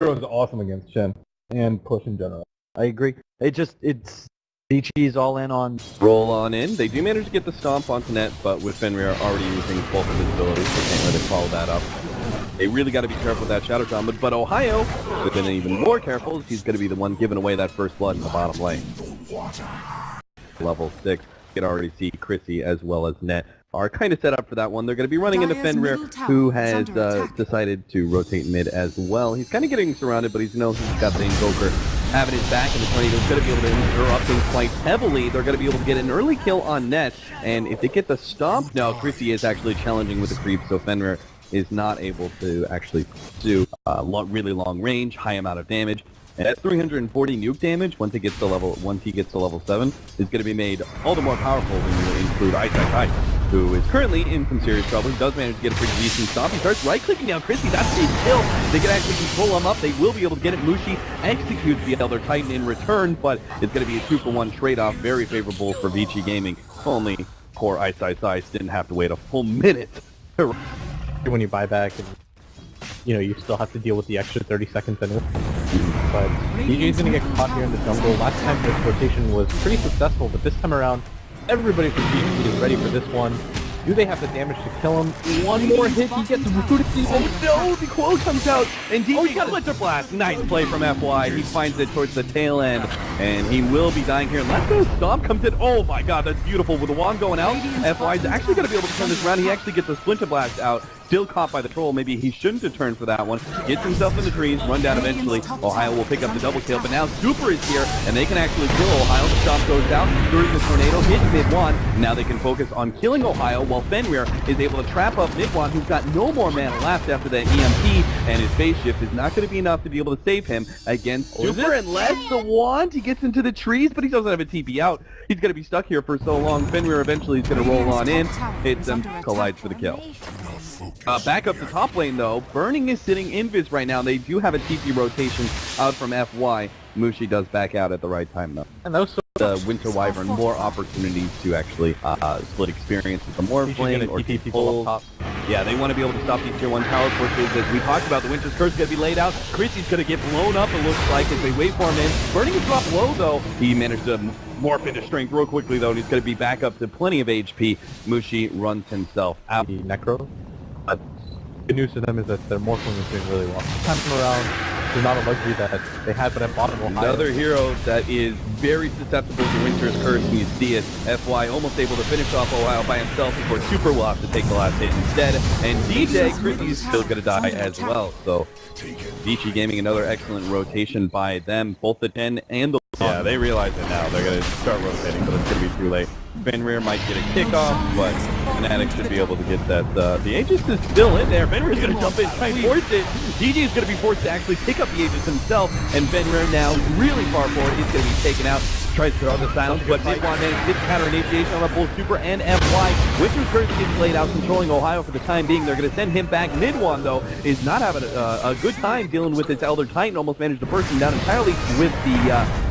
is awesome against Shen and push in general. I agree. It's ViCi's all in on roll on in. They do manage to get the stomp onto net, but with Fenrir already using both of his abilities, they can't let it follow that up. They really got to be careful with that Shadow Shaman, but Ohio has been even more careful. He's going to be the one giving away that first blood in the bottom lane. Level 6. You can already see Chrissy as well as Net are kind of set up for that one. They're going to be running into Fenrir, who has decided to rotate mid as well. He's kind of getting surrounded, but he's he's got the Invoker having his back, and the Tornado's going to be able to interrupt things quite heavily. They're going to be able to get an early kill on Net, and if they get the stomp, no, Chrissy is actually challenging with the creep, so Fenrir is not able to actually do really long range, high amount of damage. And that 340 nuke damage, once he gets to level 7, is going to be made all the more powerful when you include Ice, who is currently in some serious trouble. He does manage to get a pretty decent stomp. He starts right-clicking down Chrissy. That's his kill. They can actually control him up. They will be able to get it. Mushi executes the Elder Titan in return, but it's going to be a 2-for-1 trade-off. Very favorable for ViCi Gaming. Only poor Ice didn't have to wait a full minute. When you buy back, and you still have to deal with the extra 30 seconds anyway. But DJ's gonna get caught here in the jungle. Last time this rotation was pretty successful, but this time around, everybody from ViCi is ready for this one. Do they have the damage to kill him? One more hit, he gets rooted. Oh no, the quote comes out, and DJ got Splinter Blast. Nice play from FY. He finds it towards the tail end, and he will be dying here. Let's go, Stomp comes in. Oh my god, that's beautiful. With the wand going out, FY is actually going to be able to turn this around. He actually gets the Splinter Blast out. Still caught by the troll. Maybe he shouldn't have turned for that one. Gets himself in the trees, run down eventually. Ohio will pick up the double kill, but now Super is here, and they can actually kill Ohio. The stomp goes down during the tornado, hit mid-one. Now they can focus on killing Ohio, while Fenrir is able to trap up mid-one, who's got no more mana left after that EMP, and his phase shift is not going to be enough to be able to save him against Super, unless the wand, he gets into the trees, but he doesn't have a TP out. He's going to be stuck here for so long. Fenrir eventually is going to roll on in, hits them, collides for the kill. Back up the top lane, though. Burning is sitting invis right now. They do have a TP rotation out from FY. Mushi does back out at the right time, though. And those the Winter Wyvern more opportunities to actually split experience with the Morphling or people up top. Yeah, they want to be able to stop these tier 1 tower pushes. As we talked about, the Winter's Curse is going to be laid out. Chrissy's going to get blown up, it looks like, as they wait for him in. Burning is dropped low, though. He managed to morph into strength real quickly, though, and he's going to be back up to plenty of HP. Mushi runs himself out. The Necro. Good news to them is that their Morphling is doing really well. This time around, there's not a luxury that they had, but at bottom Ohio. Another hero that is very susceptible to Winter's Curse, and you see it. FY almost able to finish off Ohio by himself before Super will have to take the last hit instead. And DJ, Chrissy's still going to die as well. So ViCi Gaming, another excellent rotation by them, both the 10 and the... Yeah, they realize it now. They're going to start rotating, but it's going to be too late. Fenrir might get a kickoff, but Fnatic should be able to get that. The Aegis is still in there. Fenrir's going to jump in, try and force it. DJ is going to be forced to actually pick up the Aegis himself, and Fenrir now really far forward. He's going to be taken out. Tries to throw the silence, but mid-one managed to get counter initiation on both Super and FY. Winter's Curse gets laid out, controlling Ohio for the time being. They're going to send him back. Mid-one, though, is not having a good time dealing with this Elder Titan. Almost managed to burst him down entirely with the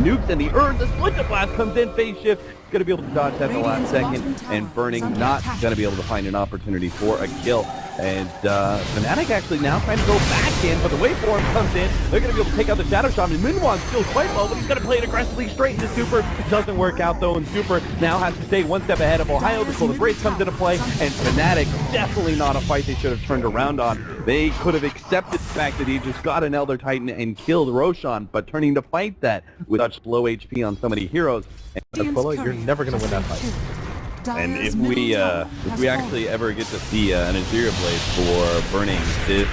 nukes and the urn. The Splinter Blast comes in, phase shift. Going to be able to dodge that in the last second, and Burning not going to be able to find an opportunity for a kill. And Fnatic actually now trying to go back in, but the waveform comes in. They're going to be able to take out the Shadow Shaman. Minwan's still quite low, but he's going to play it aggressively straight into Super. Doesn't work out, though, and Super now has to stay one step ahead of Ohio before the Brace comes into play. And Fnatic, definitely not a fight they should have turned around on. They could have accepted the fact that he just got an Elder Titan and killed Roshan, but turning to fight that with such low HP on so many heroes. You're never going to win that fight. And if we actually ever get to see an Azure Blade for Burning, this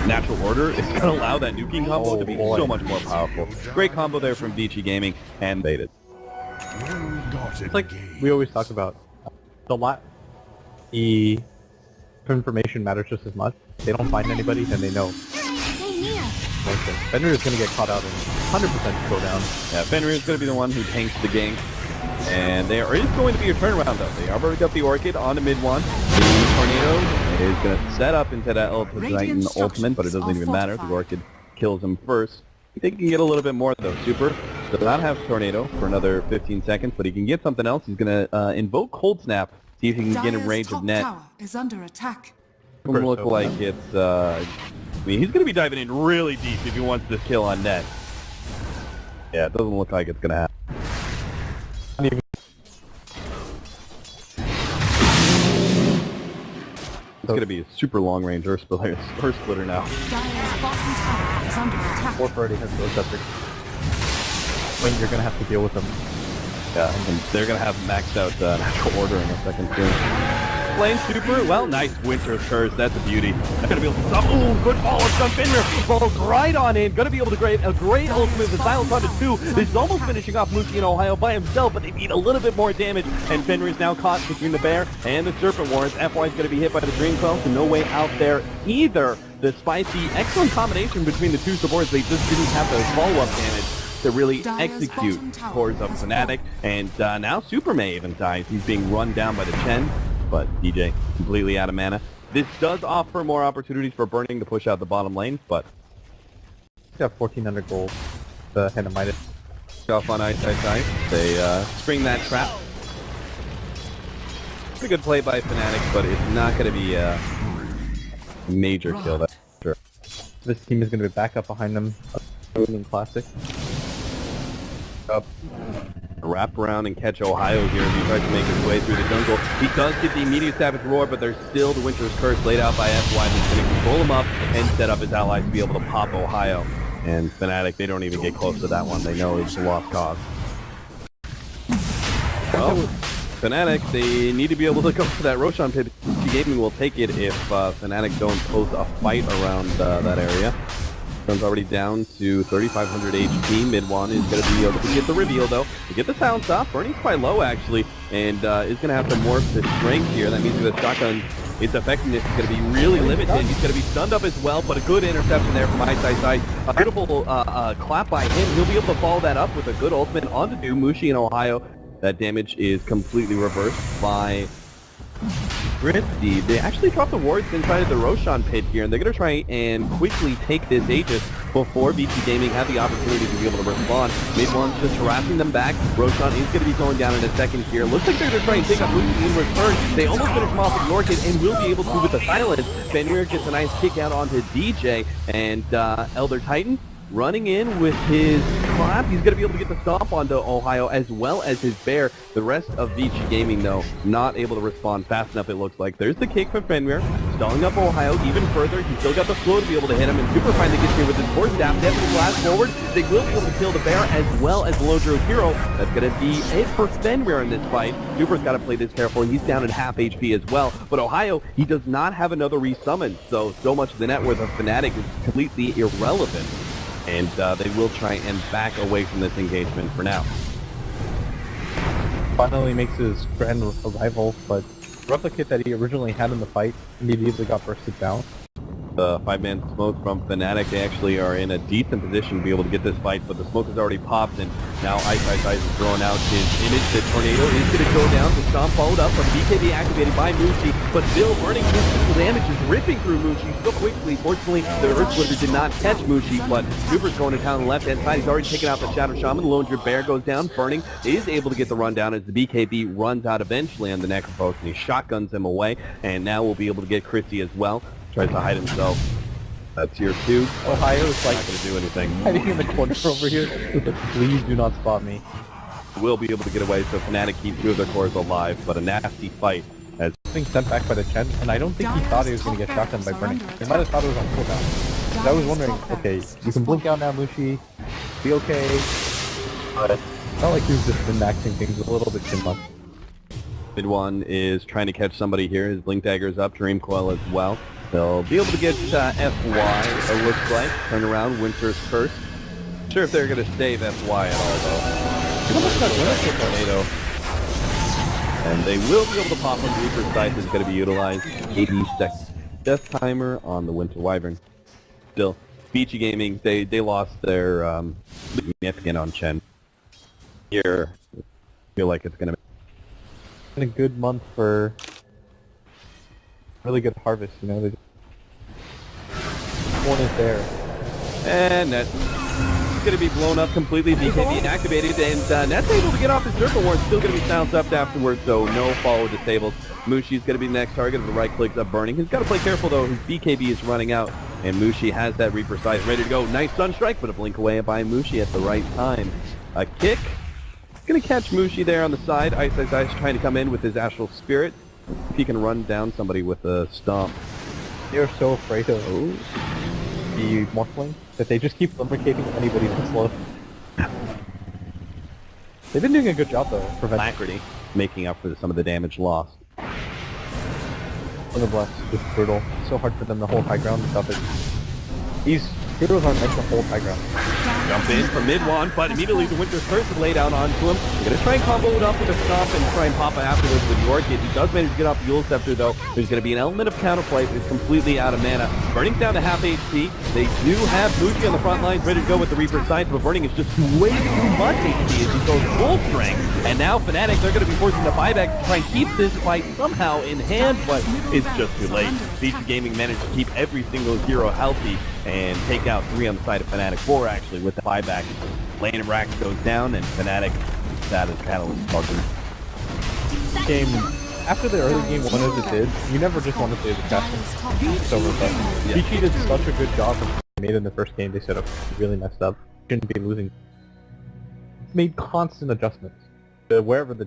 natural order is going to allow that nuking combo to be so much more powerful. Great combo there from ViCi Gaming, and baited. It's like we always talk about, the information matters just as much. If they don't find anybody, then they know. Fenrir is going to get caught out and 100% go down. Yeah, Fenrir is going to be the one who tanks the game. And there is going to be a turnaround, though. They already got the Orchid on the mid-one. The Tornado is going to set up into that Elder Titan ultimate, but it doesn't even matter. The Orchid kills him first. They can get a little bit more, though. Super does not have Tornado for another 15 seconds, but he can get something else. He's going to invoke Cold Snap, see if he can get in range of Net. Is under attack. It look like it's mean, he's going to be diving in really deep if he wants this kill on net. Yeah, it doesn't look like it's going to happen. It's going to be a super long-range Earth splitter now. 430 has those septic. When you're gonna have to deal with them. Yeah, and they're going to have maxed out natural order in a second soon. Lane super, well, nice Winter's Curse, that's a beauty. That's going to be able to stop, ooh, good follow from Fenrir, falls right on in, going to be able to create a great ultimate with Silence onto 2. This is almost finishing off Mushi in Ohio by himself, but they need a little bit more damage, and Fenrir is now caught between the Bear and the Serpent Warrens. FY is going to be hit by the Dream Quell, so no way out there either. Despite the excellent combination between the two supports, they just didn't have the follow-up damage to really execute towards of Fnatic, and now Super May even dies. He's being run down by the Chen, but DJ completely out of mana. This does offer more opportunities for Burning to push out the bottom lane, but He's got 1400 gold. The Henamitis. off on Ice. They spring that trap. It's a good play by Fnatic, but it's not going to be a major kill, that's for sure. This team is gonna be back up behind them. In Classic. Up. Wrap around and catch Ohio here as he tries to make his way through the jungle. He does get the immediate Savage Roar, but there's still the Winter's Curse laid out by FY that's going to control him up and set up his allies to be able to pop Ohio. And Fnatic, they don't even get close to that one. They know it's a lost cause. Well, Fnatic, they need to be able to go for that Roshan pit. ViCi Gaming will take it if Fnatic don't pose a fight around that area. Sun's already down to 3,500 HP. Mid-1 is going to be able to get the reveal, though. To get the sound stop, Burning's quite low, actually, and is going to have to morph his strength here. That means that shotgun, its effectiveness is going to be really limited. He's going to be stunned up as well, but a good interception there from Ice. A beautiful clap by him. He'll be able to follow that up with a good ultimate onto Mushi in Ohio. That damage is completely reversed by Grizzly. They actually dropped the wards inside of the Roshan pit here, and they're going to try and quickly take this Aegis before ViCi Gaming have the opportunity to be able to respond. Mid-1's just harassing them back. Roshan is going to be going down in a second here. Looks like they're going to try and take up Mushi in return. They almost finish him off with York and will be able to with the silence. Fenrir gets a nice kick out onto DJ, and Elder Titan running in with his clap. He's going to be able to get the stomp onto Ohio as well as his bear. The rest of ViCi Gaming, though, not able to respond fast enough, it looks like. There's the kick from Fenrir, stalling up Ohio even further. He's still got the slow to be able to hit him, and Super finally gets here with his force staff. Definitely blast forward. They will be able to kill the bear as well as the Lodro hero. That's going to be it for Fenrir in this fight. Super's got to play this carefully. He's down at half HP as well. But Ohio, he does not have another resummon, so much of the net worth of Fnatic is completely irrelevant. And they will try and back away from this engagement for now. Finally makes his grand arrival, but replicate that he originally had in the fight immediately got bursted down. The 5-man smoke from Fnatic, they actually are in a decent position to be able to get this fight, but the smoke has already popped, and now Ice is throwing out his image. The tornado is going to go down. The stomp followed up, but BKB activated by Mushi, but still burning his physical damage is ripping through Mushi so quickly. Fortunately, the Earth Splitter did not catch Mushi, but Super's going to town on the left-hand side. He's already taken out the Shadow Shaman. The Lone Druid Bear goes down. Burning is able to get the rundown as the BKB runs out eventually on the Necropost, and he shotguns him away, and now we'll be able to get Christie as well. Tries to hide himself. That's tier 2. Ohio's like, not going to do anything. hiding in the corner over here. Please do not spot me. Will be able to get away, so Fnatic keep 2 of their cores alive, but a nasty fight as Being sent back by the Chen, and I don't think he thought he was going to get shotgunned by Burning. He might have thought it was on cooldown. I was wondering, okay, you can blink out now, Mushi. Be okay. But it's not like he was just min-maxing things a little bit too much. Mid-1 is trying to catch somebody here. His Blink Dagger's up, Dream Coil as well. They'll be able to get FY, it looks like. Turn around, Winter's Curse. Not sure if they're going to save FY at all, though. Tornado. And they will be able to pop on Reaper's Scythe is going to be utilized. 80 seconds death timer on the Winter Wyvern. Still, ViCi Gaming, they lost their significant on Chen. Here, I feel like it's going to be Been a good month for really good harvest, you know. One is there. And that's going to be blown up completely. BKB activated, and Net's able to get off his Circle Warren. Still going to be silenced up afterwards, so no follow disabled. Mushi's going to be the next target of the right clicks of Burning. He's got to play careful, though. His BKB is running out, And Mushi has that Reaper Scythe ready to go. Nice Sunstrike, but a blink away by Mushi at the right time. A kick. Gonna catch Mushi there on the side. Ice trying to come in with his Astral Spirit. If he can run down somebody with a stomp. They're so afraid of the Morphling that they just keep lubricating anybody that's slow. They've been doing a good job though, preventing Alacrity, making up for some of the damage lost. the blast. Just brutal. So hard for them to hold high ground and stuff. These heroes aren't meant to hold high ground. Jump in from mid one, but immediately the Winter's Curse is laid out onto him. They're gonna try and combo it up with a stomp and try and pop it afterwards with Yorkit. He does manage to get off the Yule Scepter though. There's gonna be an element of counterplay, but it's completely out of mana. Burning's down to half HP. They do have Muji on the front lines ready to go with the Reaper Scythe, but Burning is just way too much HP as he goes full strength. And now Fnatic, they're gonna be forcing the buyback to try and keep this fight somehow in hand, but it's just too late. ViCi Gaming managed to keep every single hero healthy and take out 3 on the side of Fnatic, 4 actually with the buyback. Lane of Rax goes down and Fnatic, that is Catalyst buzzing. Game after the early game went as it did, you never just want to play the casting. It's over, but ViCi did such a good job of made in the first game. They set up really messed up. Shouldn't be losing. Made constant adjustments to wherever the